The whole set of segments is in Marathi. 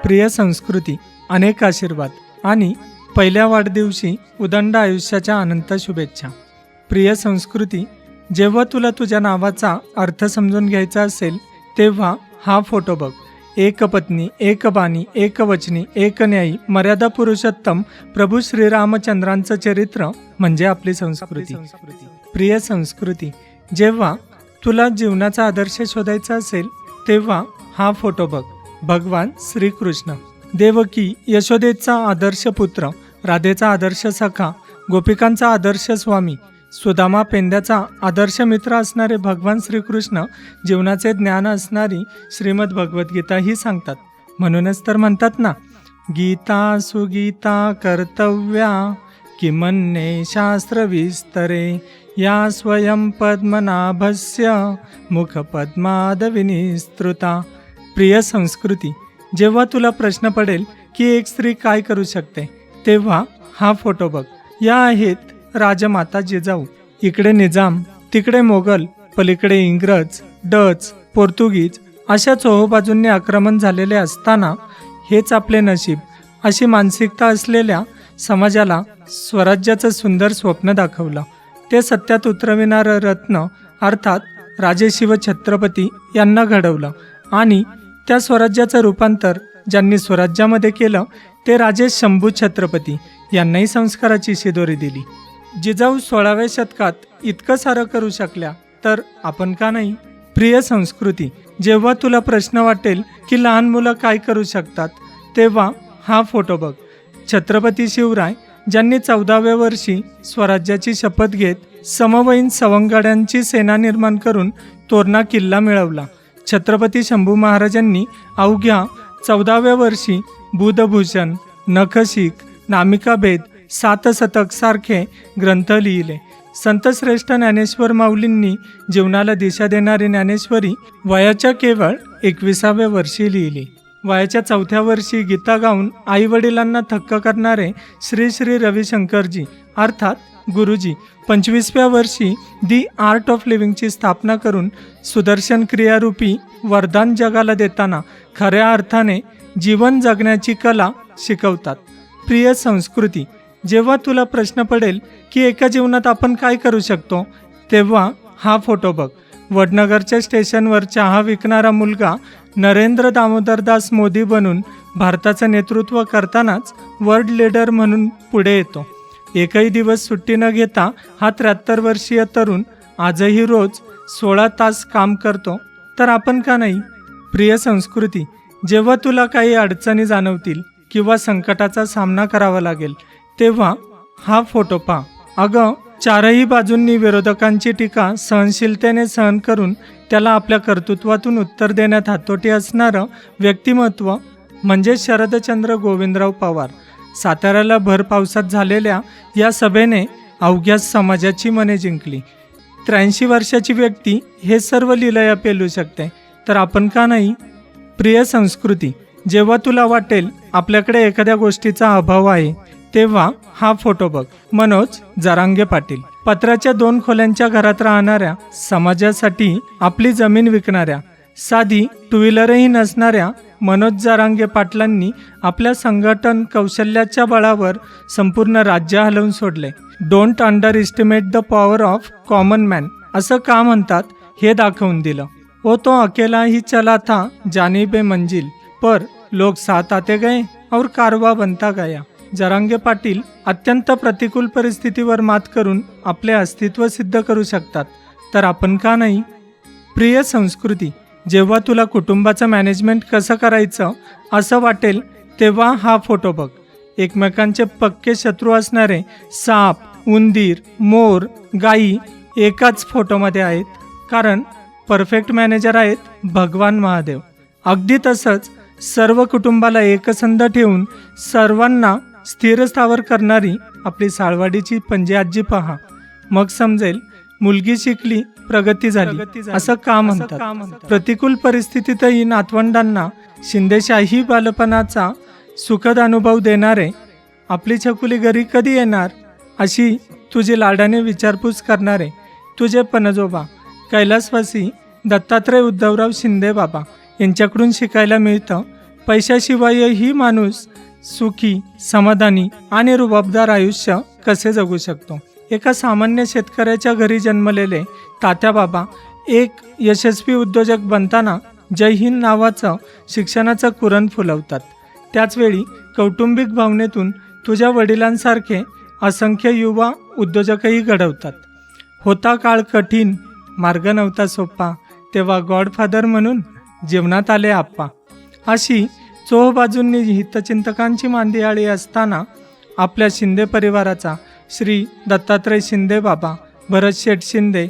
प्रिय संस्कृती, अनेक आशीर्वाद आणि पहिल्या वाढदिवशी उदंड आयुष्याच्या अनंत शुभेच्छा. प्रिय संस्कृती, जेव्हा तुला तुझ्या नावाचा अर्थ समजून घ्यायचा असेल तेव्हा हा फोटो बघ. एक पत्नी, एक बाणी, एक वचनी, एक न्यायी, मर्यादा पुरुषोत्तम प्रभू श्रीरामचंद्रांचं चरित्र म्हणजे आपली संस्कृती. प्रिय संस्कृती, जेव्हा तुला जीवनाचा आदर्श शोधायचा असेल तेव्हा हा फोटो बघ. भगवान श्रीकृष्ण, देवकी यशोदेचा आदर्श पुत्र, राधेचा आदर्श सखा, गोपिकांचा आदर्श स्वामी, सुदामा पेंद्याचा आदर्श मित्र असणारे भगवान श्रीकृष्ण जीवनाचे ज्ञान असणारी श्रीमद भगवद्गीता ही सांगतात. म्हणूनच तर म्हणतात ना, गीता सुगीता कर्तव्या किमन्ये शास्त्र विस्तरे या स्वयं पद्मनाभस्य मुख पद्माद विनिस्तृता. प्रिय संस्कृती, जेव्हा तुला प्रश्न पडेल की एक स्त्री काय करू शकते तेव्हा हा फोटो बघ. या आहेत राजमाता जिजाऊ. इकडे निजाम, तिकडे मोगल, पलीकडे इंग्रज, डच, पोर्तुगीज अशा चोहोबाजूंनी आक्रमण झालेले असताना हेच आपले नशीब अशी मानसिकता असलेल्या समाजाला स्वराज्याचं सुंदर स्वप्न दाखवलं. ते सत्यात उतरविणारं रत्न अर्थात राजे शिवछत्रपती यांना घडवलं आणि त्या स्वराज्याचं रूपांतर ज्यांनी स्वराज्यामध्ये केलं ते राजे शंभू छत्रपती यांनाही संस्काराची शिदोरी दिली. जिजाऊ 16व्या शतकात इतकं सारं करू शकल्या तर आपण का नाही? प्रिय संस्कृती, जेव्हा तुला प्रश्न वाटेल की लहान मुलं काय करू शकतात तेव्हा हा फोटो बघ. छत्रपती शिवराय ज्यांनी 14व्या वर्षी स्वराज्याची शपथ घेत समवयीन सवंगड्यांची सेना निर्माण करून तोरणा किल्ला मिळवला. छत्रपती शंभू महाराजांनी अवघ्या 14व्या वर्षी बुधभूषण, नखशिख, नामिकाभेद, सातशतक सारखे ग्रंथ लिहिले. संतश्रेष्ठ ज्ञानेश्वर माऊलींनी जीवनाला दिशा देणारी ज्ञानेश्वरी वयाच्या केवळ 21व्या वर्षी लिहिली. वयाच्या 4थ्या वर्षी गीता गाऊन आई वडिलांना थक्क करणारे श्री श्री रविशंकरजी अर्थात गुरुजी 25व्या वर्षी दी आर्ट ऑफ लिव्हिंगची स्थापना करून सुदर्शन क्रियारूपी वरदान जगाला देताना खऱ्या अर्थाने जीवन जगण्याची कला शिकवतात. प्रिय संस्कृती, जेव्हा तुला प्रश्न पडेल की एका जीवनात आपण काय करू शकतो तेव्हा हा फोटो बघ. वडनगरच्या स्टेशनवर चहा विकणारा मुलगा नरेंद्र दामोदरदास मोदी बनून भारताचं नेतृत्व करतानाच वर्ल्ड लीडर म्हणून पुढे येतो. एकही दिवस सुट्टी न घेता हा 73 वर्षीय तरुण आजही रोज 16 तास काम करतो तर आपण का नाही? प्रिय संस्कृती, जेव्हा तुला काही अडचणी जाणवतील किंवा संकटाचा सामना करावा लागेल तेव्हा हा फोटो पहा. अगं, चारही बाजूंनी विरोधकांची टीका सहनशीलतेने सहन करून त्याला आपल्या कर्तृत्वातून उत्तर देण्यात हातोटी असणारं व्यक्तिमत्व म्हणजे शरदचंद्र गोविंदराव पवार. साताऱ्याला भर पावसात झालेल्या या सभेने अवघ्या समाजाची मने जिंकली. 83 वर्षाची व्यक्ती हे सर्व लीलया पेलू शकते तर आपण का नाही? प्रिय संस्कृती, जेव्हा तुला वाटेल आपल्याकडे एखाद्या गोष्टीचा अभाव आहे तेव्हा हा फोटो बघ. मनोज जरांगे पाटील, पत्र्याच्या 2 खोल्यांच्या घरात राहणाऱ्या, समाजासाठी आपली जमीन विकणाऱ्या, साधी 2 व्हीलरही नसणाऱ्या मनोज जरांगे पाटलांनी आपल्या संघटन कौशल्याच्या बळावर संपूर्ण राज्य हलवून सोडले. Don't under estimate the power of common man असं का म्हणतात हे दाखवून दिलं. वो तो अकेला ही चला था जानिबे मंजिल, पर लोग साथ आते गए और कारवा बनता गया. जरांगे पाटील अत्यंत प्रतिकूल परिस्थितीवर मात करून आपले अस्तित्व सिद्ध करू शकतात तर आपण का नाही? प्रिय संस्कृती, जेव्हा तुला कुटुंबाचं मॅनेजमेंट कसं करायचं असं वाटेल तेव्हा हा फोटो बघ. एकमेकांचे पक्के शत्रू असणारे साप, उंदीर, मोर, गायी एकाच फोटोमध्ये आहेत कारण परफेक्ट मॅनेजर आहेत भगवान महादेव. अगदी तसंच सर्व कुटुंबाला एकसंध ठेवून सर्वांना स्थिरस्थावर करणारी आपली साळवाडीची पंजी आजी पहा. मग समजेल मुलगी शिकली, प्रगती झाली असं का म्हणतात. प्रतिकूल परिस्थितीतही नातवंडांना शिंदेशाही बालपणाचा सुखद अनुभव देणारे आपली छकुली घरी कधी येणार अशी तुझी लाडाने विचारपूस करणारे तुझे पणजोबा कैलासवासी दत्तात्रय उद्धवराव शिंदे बाबा यांच्याकडून शिकायला मिळतं पैशाशिवायही माणूस सुखी, समाधानी आणि रुबाबदार आयुष्य कसे जगू शकतो? एका सामान्य शेतकऱ्याच्या घरी जन्मलेले तात्याबाबा एक यशस्वी उद्योजक बनताना जय हिंद नावाचं शिक्षणाचं कुरण फुलवतात. त्याचवेळी कौटुंबिक भावनेतून तुझ्या वडिलांसारखे असंख्य युवा उद्योजकही घडवतात. होता काळ कठीण, मार्ग नव्हता सोपा, तेव्हा गॉडफादर म्हणून जीवनात आले आप्पा. अशी चोहोबाजूंनी हितचिंतकांची मांदियाळी असताना आपल्या शिंदे परिवाराचा श्री दत्तात्रय शिंदे बाबा, भरतशेठ शिंदे,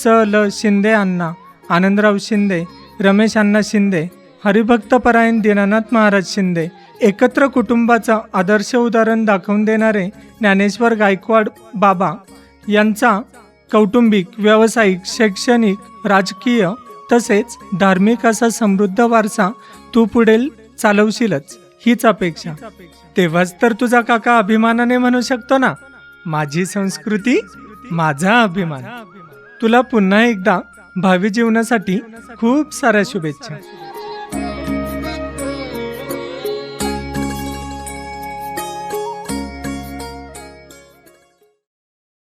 ल शिंदे अण्णा, आनंदराव शिंदे, रमेश अण्णा शिंदे, हरिभक्तपरायण दीनानाथ महाराज शिंदे, एकत्र कुटुंबाचं आदर्श उदाहरण दाखवून देणारे ज्ञानेश्वर गायकवाड बाबा यांचा कौटुंबिक, व्यावसायिक, शैक्षणिक, राजकीय तसेच धार्मिक असा समृद्ध वारसा तू पुढे चालवशीलच हीच अपेक्षा. तेव्हाच तर तुझा काका अभिमानाने म्हणू शकतो ना, माझी संस्कृती माझा अभिमान. तुला पुन्हा एकदा भावी जीवनासाठी खूप साऱ्या शुभेच्छा.